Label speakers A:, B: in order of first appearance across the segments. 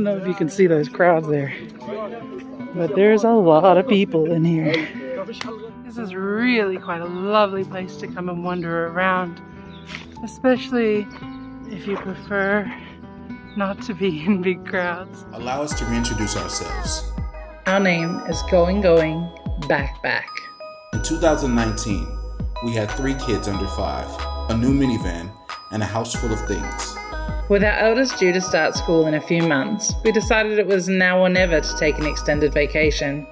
A: don't know if you can see those crowds there, but there's a lot of people in here. This is really quite a lovely place to come and wander around, especially if you prefer not to be in big crowds.
B: Allow us to reintroduce ourselves.
A: Our name is GoingGoing.BackBack.
B: In 2019, we had 3 kids under 5, a new minivan, and a house full of things.
A: With our eldest due to start school in a few months, we decided it was now or never to take an extended vacation.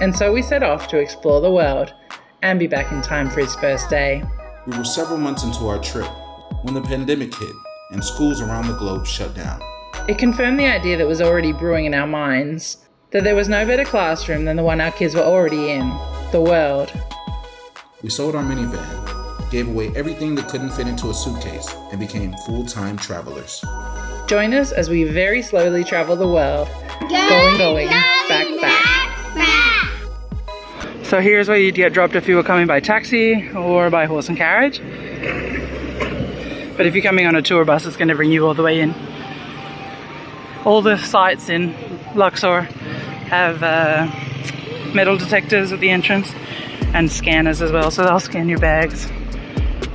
A: And so we set off to explore the world and be back in time for his first day.
B: We were several months into our trip when the pandemic hit and schools around the globe shut down.
A: It confirmed the idea that was already brewing in our minds, that there was no better classroom than the one our kids were already in, the world.
B: We sold our minivan, gave away everything that couldn't fit into a suitcase, and became full-time travelers.
A: Join us as we very slowly travel the world, going, back, back. So here's where you'd get dropped if you were coming by taxi or by horse and carriage. But if you're coming on a tour bus, it's going to bring you all the way in. All the sites in Luxor have metal detectors at the entrance and scanners as well, so they'll scan your bags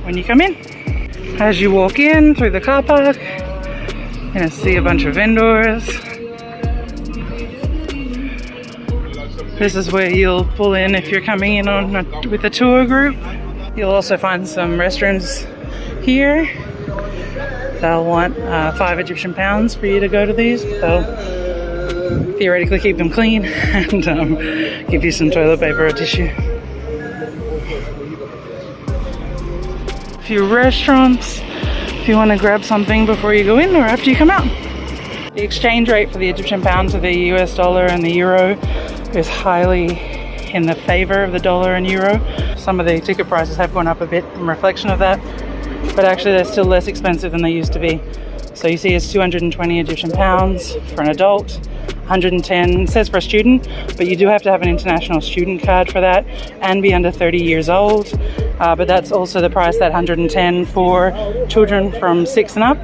A: when you come in. As you walk in through the car park, you're going to see a bunch of vendors. This is where you'll pull in if you're coming in with a tour group. You'll also find some restrooms here. They'll want 5 Egyptian pounds for you to go to these. They'll theoretically keep them clean and give you some toilet paper or tissue. A few restaurants if you want to grab something before you go in or after you come out. The exchange rate for the Egyptian pound to the US dollar and the euro is highly in the favor of the dollar and euro. Some of the ticket prices have gone up a bit in reflection of that, but actually they're still less expensive than they used to be. So you see it's 220 Egyptian pounds for an adult, 110 it says for a student, but you do have to have an international student card for that and be under 30 years old. But that's also the price, that 110 for children from 6 and up.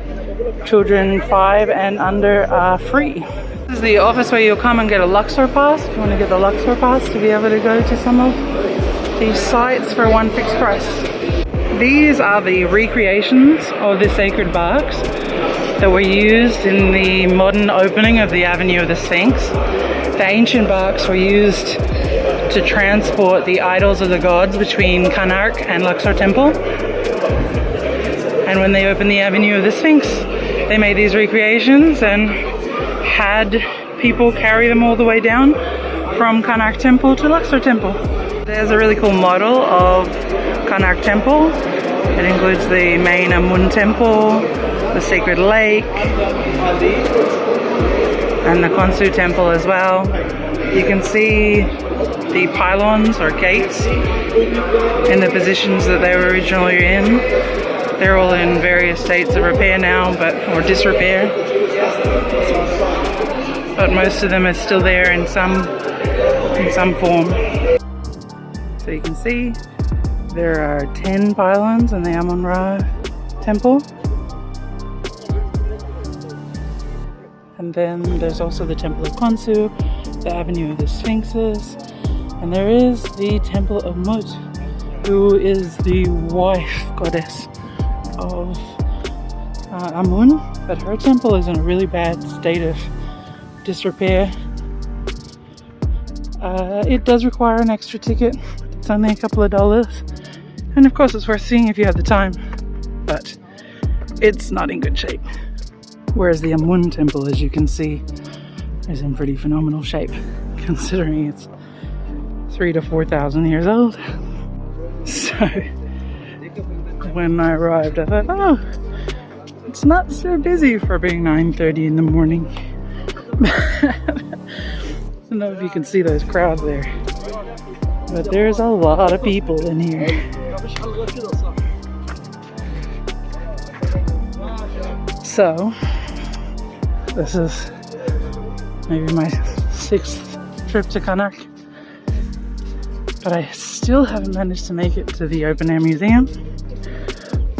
A: Children 5 and under are free. This is the office where you'll come and get a Luxor pass, if you want to get the Luxor pass to be able to go to some of these sites for one fixed price. These are the recreations of the sacred barks that were used in the modern opening of the Avenue of the Sphinx. The ancient barks were used to transport the idols of the gods between Karnak and Luxor Temple. And when they opened the Avenue of the Sphinx, they made these recreations and had people carry them all the way down from Karnak Temple to Luxor Temple. There's a really cool model of Karnak Temple. It includes the main Amun Temple, the Sacred Lake, and the Khonsu Temple as well. You can see the pylons or gates in the positions that they were originally in. They're all in various states of repair now, or disrepair. But most of them are still there in some form. So you can see there are 10 pylons in the Amun-Ra temple. And then there's also the Temple of Khonsu, the Avenue of the Sphinxes, and there is the Temple of Mut, who is the wife goddess of Amun, but her temple is in a really bad state of disrepair. It does require an extra ticket. It's only a couple of dollars, and of course it's worth seeing if you have the time, but it's not in good shape. Whereas the Amun temple, as you can see, is in pretty phenomenal shape, considering it's 3,000 to 4,000 years old. So when I arrived, I thought, oh, it's not so busy for being 9:30 in the morning. I don't know if you can see those crowds there, but there's a lot of people in here. So this is maybe my 6th trip to Karnak, but I still haven't managed to make it to the open air museum.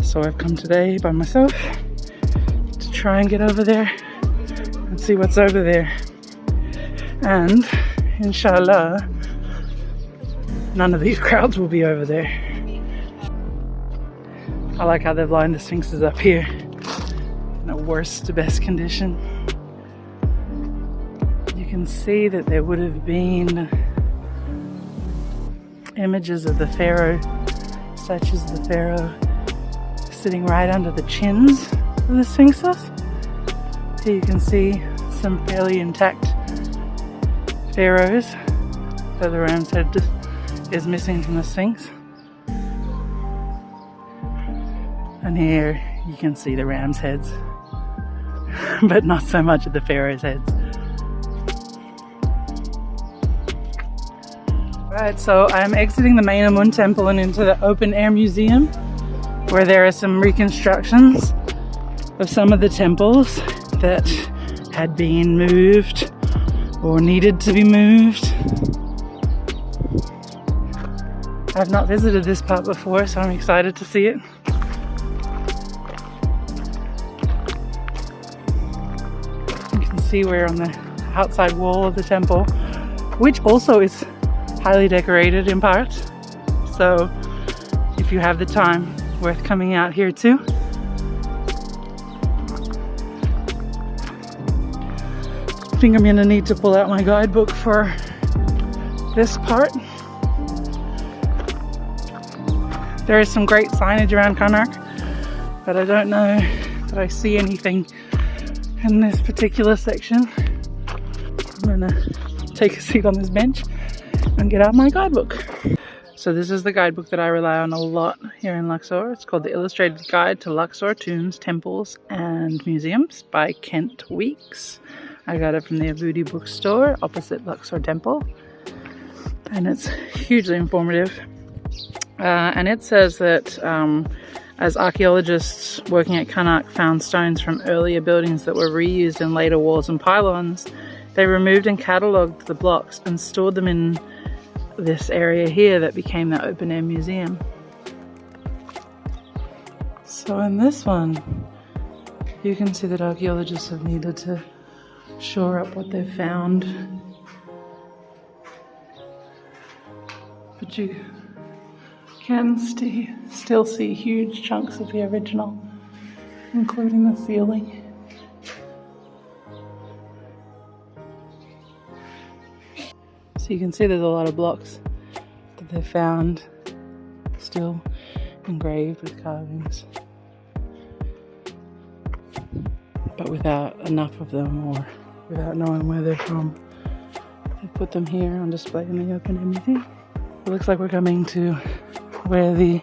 A: So I've come today by myself to try and get over there and see see what's over there. And inshallah, none of these crowds will be over there. I like how they've lined the sphinxes up here in a worst to best condition. You can see that there would have been images of the pharaoh, statues of the pharaoh, sitting right under the chins of the sphinxes. Here you can see some fairly intact pharaohs, so the ram's head is missing from the sphinx. And here you can see the ram's heads, but not so much of the pharaoh's heads. Right, so I'm exiting the main Amun temple and into the open air museum, where there are some reconstructions of some of the temples that had been moved or needed to be moved. I've not visited this part before, so I'm excited to see it. You can see we're on the outside wall of the temple, which also is highly decorated in part. So if you have the time, worth coming out here too. I think I'm gonna need to pull out my guidebook for this part. There is some great signage around Karnak, but I don't know that I see anything in this particular section. I'm gonna take a seat on this bench and get out my guidebook. So this is the guidebook that I rely on a lot here in Luxor. It's called The Illustrated Guide to Luxor Tombs, Temples and Museums by Kent Weeks. I got it from the Abudi bookstore opposite Luxor Temple, and it's hugely informative. And it says that as archaeologists working at Karnak found stones from earlier buildings that were reused in later walls and pylons, they removed and catalogued the blocks and stored them in this area here that became the open air museum. So in this one, you can see that archaeologists have needed to shore up what they've found. But you can still see huge chunks of the original, including the ceiling. So you can see there's a lot of blocks that they found still engraved with carvings, but without enough of them or without knowing where they're from. They put them here on display in the open air museum. It looks like we're coming to where the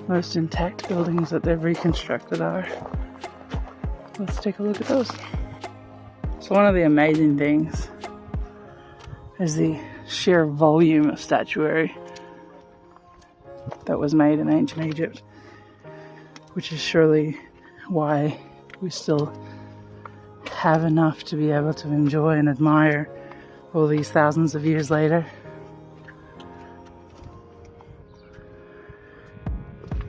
A: most intact buildings that they've reconstructed are. Let's take a look at those. So one of the amazing things is the sheer volume of statuary that was made in ancient Egypt, which is surely why we still have enough to be able to enjoy and admire all these thousands of years later.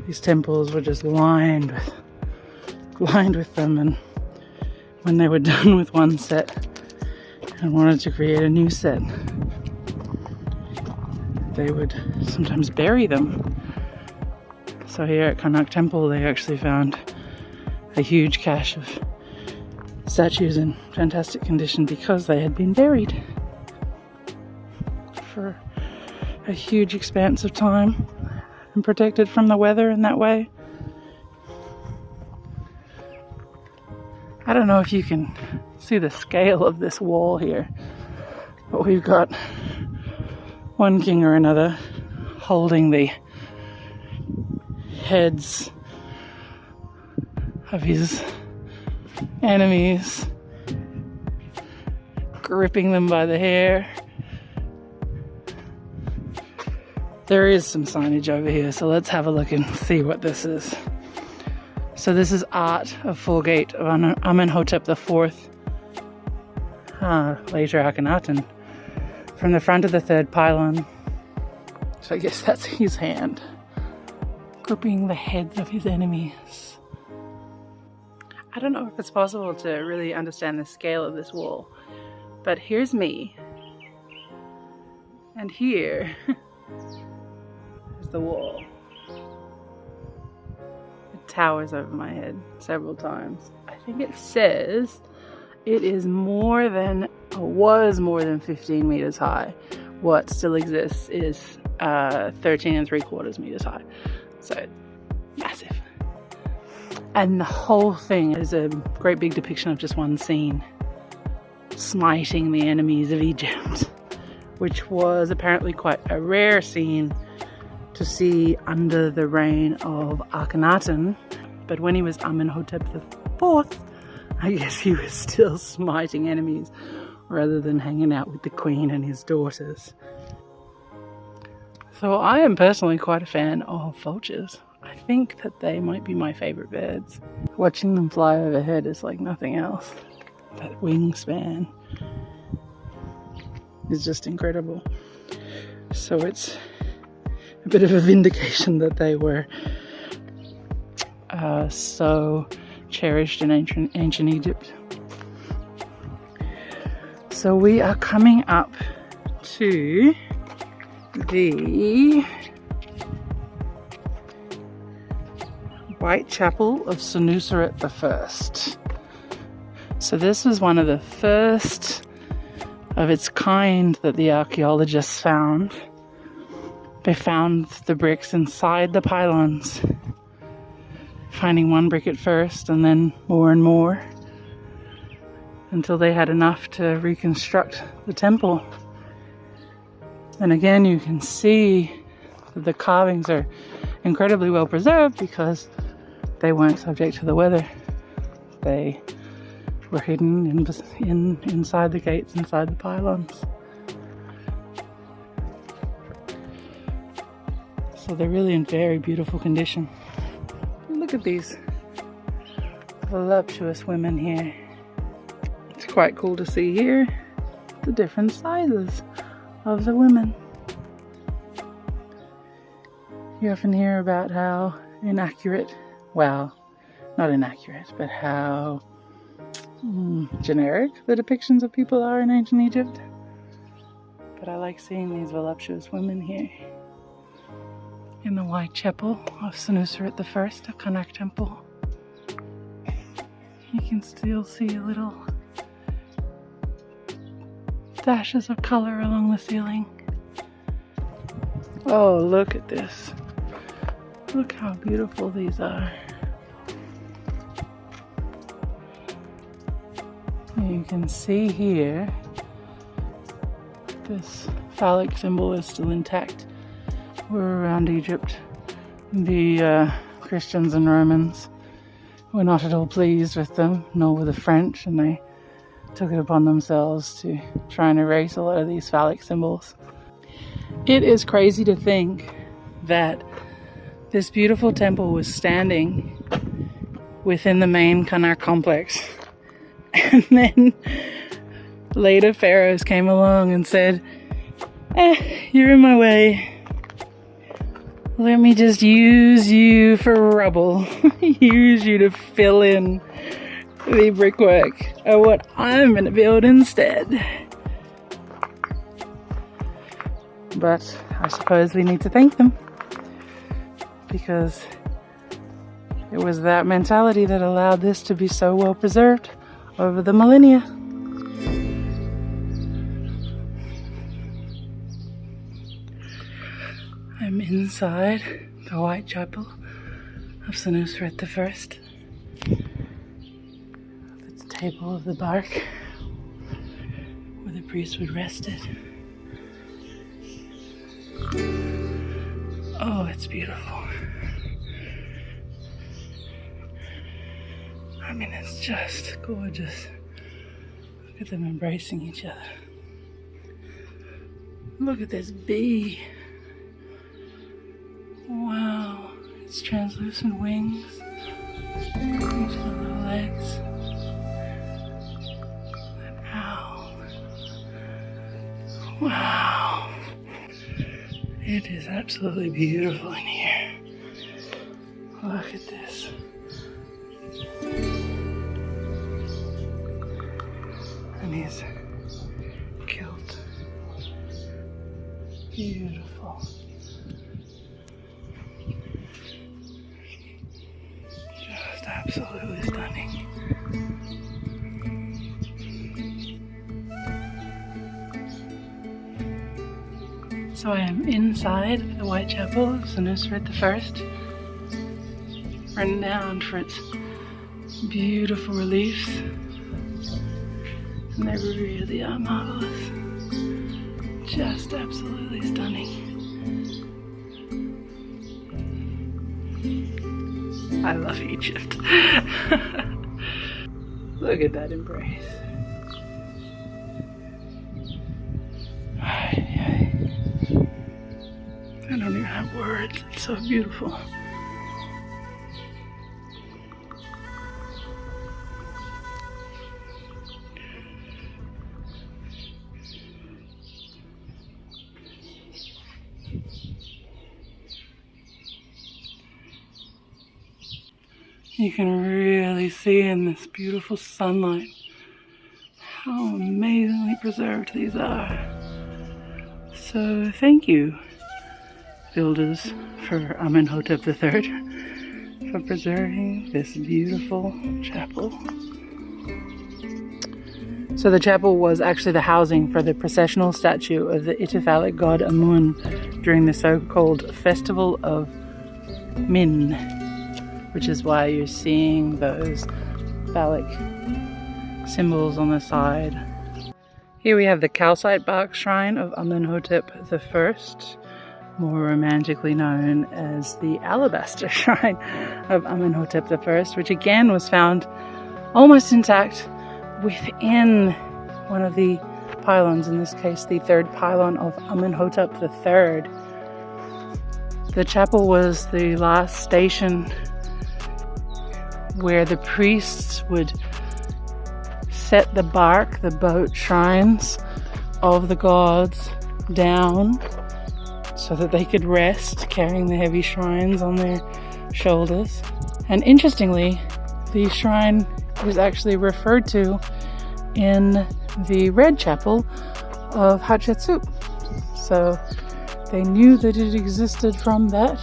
A: These temples were just lined with them, and when they were done with one set and wanted to create a new set, they would sometimes bury them. So here at Karnak Temple, they actually found a huge cache of statues in fantastic condition because they had been buried for a huge expanse of time and protected from the weather in that way. I don't know if you can see the scale of this wall here, but we've got one king or another holding the heads of his enemies, gripping them by the hair. There is some signage over here, so let's have a look and see what this is. So this is art of full gate of Amenhotep IV, later Akhenaten, from the front of the third pylon. So I guess that's his hand, gripping the heads of his enemies. I don't know if it's possible to really understand the scale of this wall, but here's me, and here is the wall. It towers over my head several times. I think it says it is more than, or was more than 15 meters high. What still exists is 13 3/4 meters high. So massive. And the whole thing is a great big depiction of just one scene, smiting the enemies of Egypt, which was apparently quite a rare scene to see under the reign of Akhenaten. But when he was Amenhotep IV, I guess he was still smiting enemies rather than hanging out with the queen and his daughters. So I am personally quite a fan of vultures. I think that they might be my favorite birds. Watching them fly overhead is like nothing else. That wingspan is just incredible. So it's a bit of a vindication that they were so cherished in ancient Egypt. So we are coming up to the White Chapel of Senuseret I. So this was one of the first of its kind that the archaeologists found. They found the bricks inside the pylons, finding one brick at first and then more and more, until they had enough to reconstruct the temple. And again, you can see that the carvings are incredibly well preserved because they weren't subject to the weather. They were hidden inside the gates, inside the pylons. So they're really in very beautiful condition. Look at these voluptuous women here. It's quite cool to see here the different sizes of the women. You often hear about how inaccurate, well, not inaccurate, but how generic the depictions of people are in ancient Egypt. But I like seeing these voluptuous women here in the White Chapel of Senuseret I at Karnak Temple. You can still see little dashes of color along the ceiling. Oh, look at this. Look how beautiful these are. You can see here, this phallic symbol is still intact. We're around Egypt. The Christians and Romans were not at all pleased with them, nor were the French, and they took it upon themselves to try and erase a lot of these phallic symbols. It is crazy to think that this beautiful temple was standing within the main Karnak complex. And then later pharaohs came along and said, you're in my way. Let me just use you for rubble. Use you to fill in the brickwork of what I'm going to build instead. But I suppose we need to thank them, because it was that mentality that allowed this to be so well preserved over the millennia. I'm inside the White Chapel of Senuseret I. The table of the bark where the priest would rest it. Oh, it's beautiful. I mean, it's just gorgeous. Look at them embracing each other. Look at this bee. Wow, its translucent wings. Each of the little legs. That owl. Wow. It is absolutely beautiful in here. Look at this. his kilt. Beautiful. Just absolutely stunning. So I am inside the Whitechapel of Senusret I, renowned for its beautiful reliefs, and they really are marvelous. Just absolutely stunning. I love Egypt. Look at that embrace. I don't even have words, it's so beautiful. You can really see in this beautiful sunlight how amazingly preserved these are. So thank you, builders for Amenhotep III, for preserving this beautiful chapel. So the chapel was actually the housing for the processional statue of the Ithyphallic god Amun during the so-called Festival of Min, which is why you're seeing those phallic symbols on the side. Here we have the calcite bark shrine of Amenhotep I, more romantically known as the alabaster shrine of Amenhotep I, which again was found almost intact within one of the pylons, in this case the third pylon of Amenhotep III. The chapel was the last station where the priests would set the bark, the boat shrines of the gods down so that they could rest, carrying the heavy shrines on their shoulders. And interestingly, the shrine is actually referred to in the Red Chapel of Hatshepsut. So they knew that it existed from that.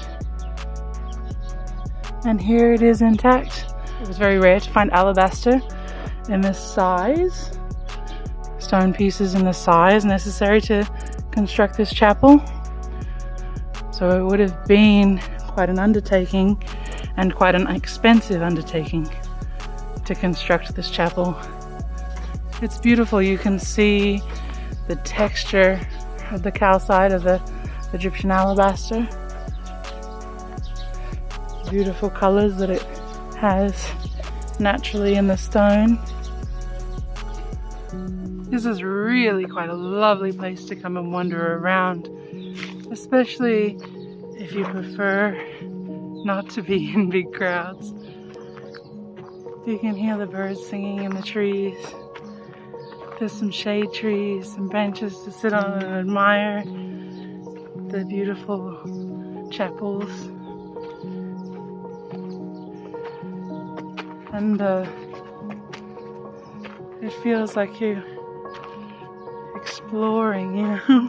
A: And here it is intact. It was very rare to find alabaster in this size, stone pieces in the size necessary to construct this chapel. So it would have been quite an undertaking, and quite an expensive undertaking, to construct this chapel. It's beautiful. You can see the texture of the calcite of the Egyptian alabaster. Beautiful colors that it has naturally in the stone. This is really quite a lovely place to come and wander around, especially if you prefer not to be in big crowds. You can hear the birds singing in the trees. There's some shade trees, some benches to sit on and admire the beautiful chapels. And it feels like you're exploring, you know,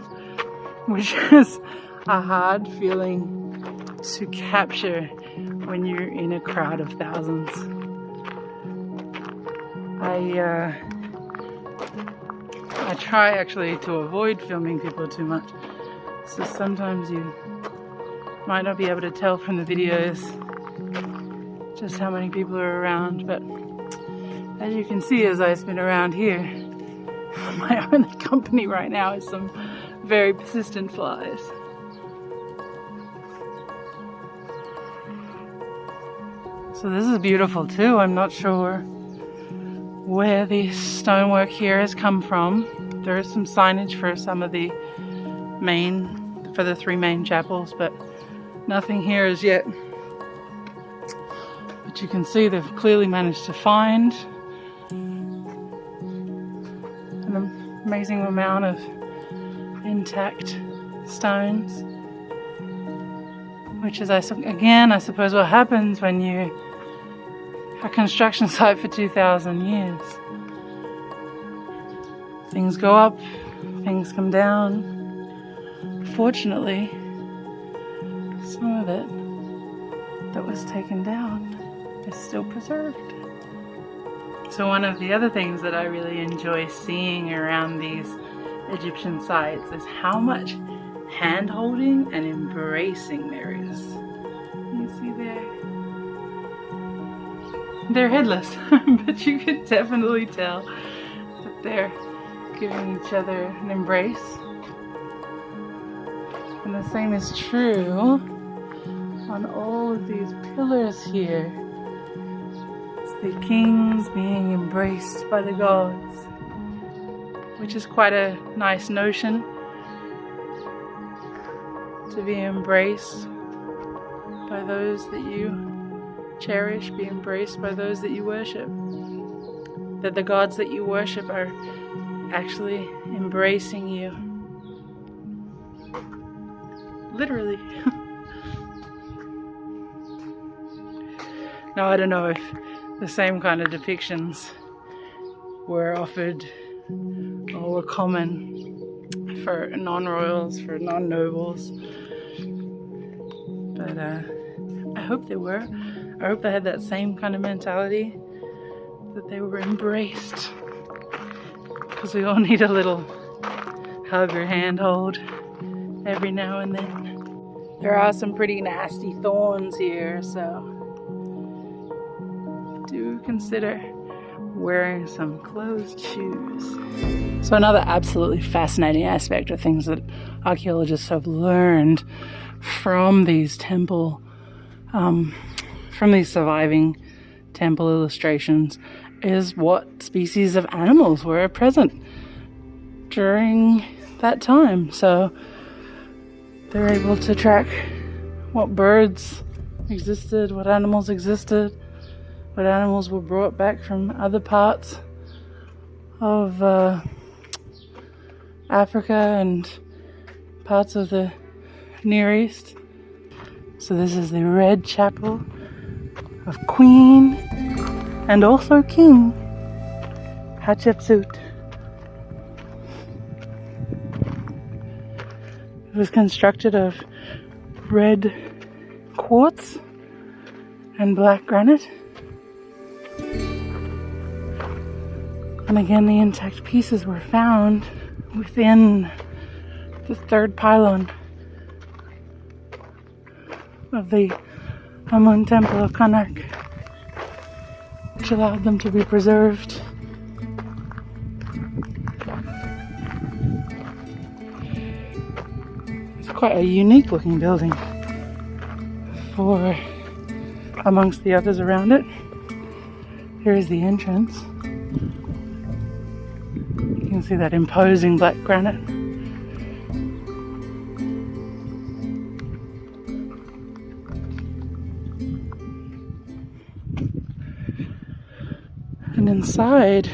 A: which is a hard feeling to capture when you're in a crowd of thousands. I try actually to avoid filming people too much, so sometimes you might not be able to tell from the videos just how many people are around, but as you can see as I spin around here, my only company right now is some very persistent flies. So this is beautiful too. I'm not sure where the stonework here has come from. There is some signage for some of the the three main chapels, but nothing here as yet. But you can see they've clearly managed to find an amazing amount of intact stones, which is, again, I suppose what happens when you a construction site for 2,000 years. Things go up, things come down. Fortunately, some of it that was taken down is still preserved. So one of the other things that I really enjoy seeing around these Egyptian sites is how much hand-holding and embracing there is. You see there? They're headless, but you can definitely tell that they're giving each other an embrace. And the same is true on all of these pillars here. It's the kings being embraced by the gods, which is quite a nice notion, to be embraced by those that you cherish, be embraced by those that you worship. That the gods that you worship are actually embracing you. Literally. Now, I don't know if the same kind of depictions were offered or were common for non-royals, for non-nobles, but I hope they were. I hope they had that same kind of mentality, that they were embraced, because we all need a little hug or handhold every now and then. There are some pretty nasty thorns here, so do consider wearing some closed shoes. So another absolutely fascinating aspect of things that archaeologists have learned from these temple, from these surviving temple illustrations, is what species of animals were present during that time. So they're able to track what birds existed, what animals existed, what animals were brought back from other parts of Africa and parts of the Near East. So this is the Red Chapel of Queen and also King Hatshepsut. It was constructed of red quartz and black granite. And again, the intact pieces were found within the third pylon of the Amun Temple of Karnak, which allowed them to be preserved. It's quite a unique looking building for amongst the others around it. Here is the entrance. You can see that imposing black granite. And inside,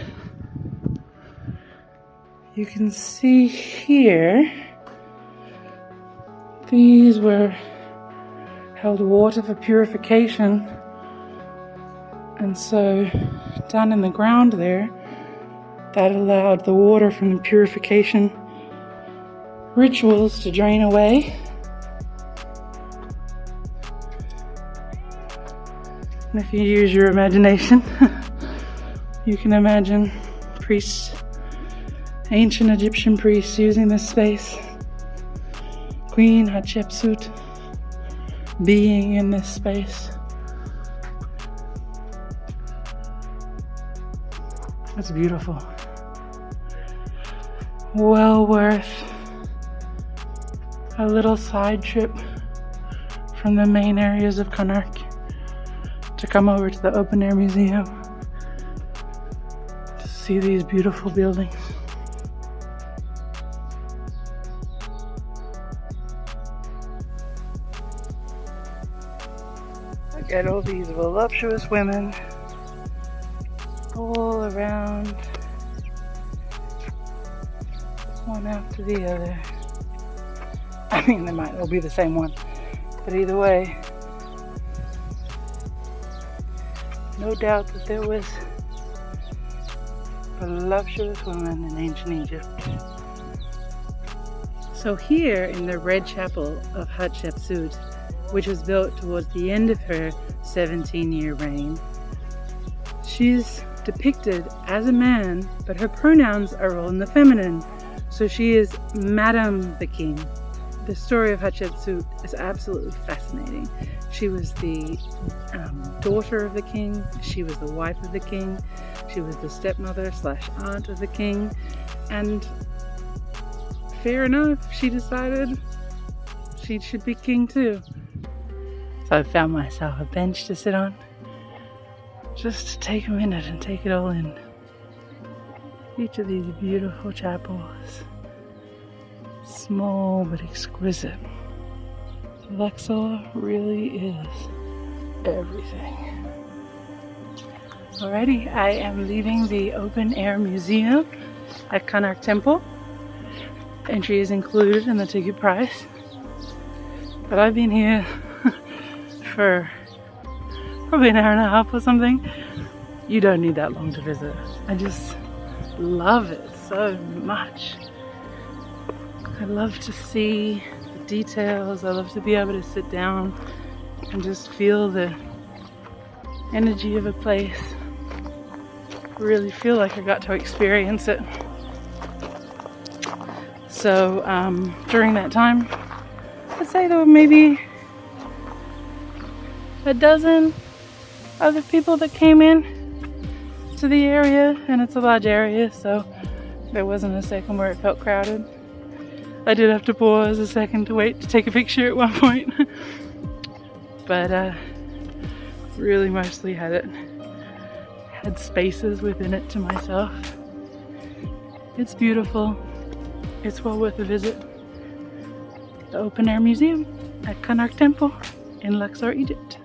A: you can see here, these were held water for purification. And so down in the ground there, that allowed the water from the purification rituals to drain away. And if you use your imagination, you can imagine priests, ancient Egyptian priests using this space. Queen Hatshepsut being in this space. It's beautiful. Well worth a little side trip from the main areas of Karnak to come over to the open air museum to see these beautiful buildings. Look at all these voluptuous women all around, one after the other. I mean, they might all be the same one, but either way, no doubt that there was voluptuous woman in ancient Egypt. So here in the Red Chapel of Hatshepsut, which was built towards the end of her 17-year reign, she's depicted as a man, but her pronouns are all in the feminine. So she is Madam the King. The story of Hatshepsut is absolutely fascinating. She was the daughter of the king. She was the wife of the king. She was the stepmother / aunt of the king. And fair enough, she decided she should be king too. So I found myself a bench to sit on, just to take a minute and take it all in. Each of these beautiful chapels, small but exquisite. Luxor really is everything. Alrighty, I am leaving the open air museum at Karnak Temple. Entry is included in the ticket price. But I've been here for probably an hour and a half or something. You don't need that long to visit. I just love it so much. I love to see the details. I love to be able to sit down and just feel the energy of a place. I really feel like I got to experience it. So during that time, I'd say there were maybe a dozen other people that came in to the area, and it's a large area, so there wasn't a second where it felt crowded. I did have to pause a second to wait to take a picture at one point. But really mostly had spaces within it to myself. It's beautiful. It's well worth a visit. The open air museum at Karnak Temple in Luxor, Egypt.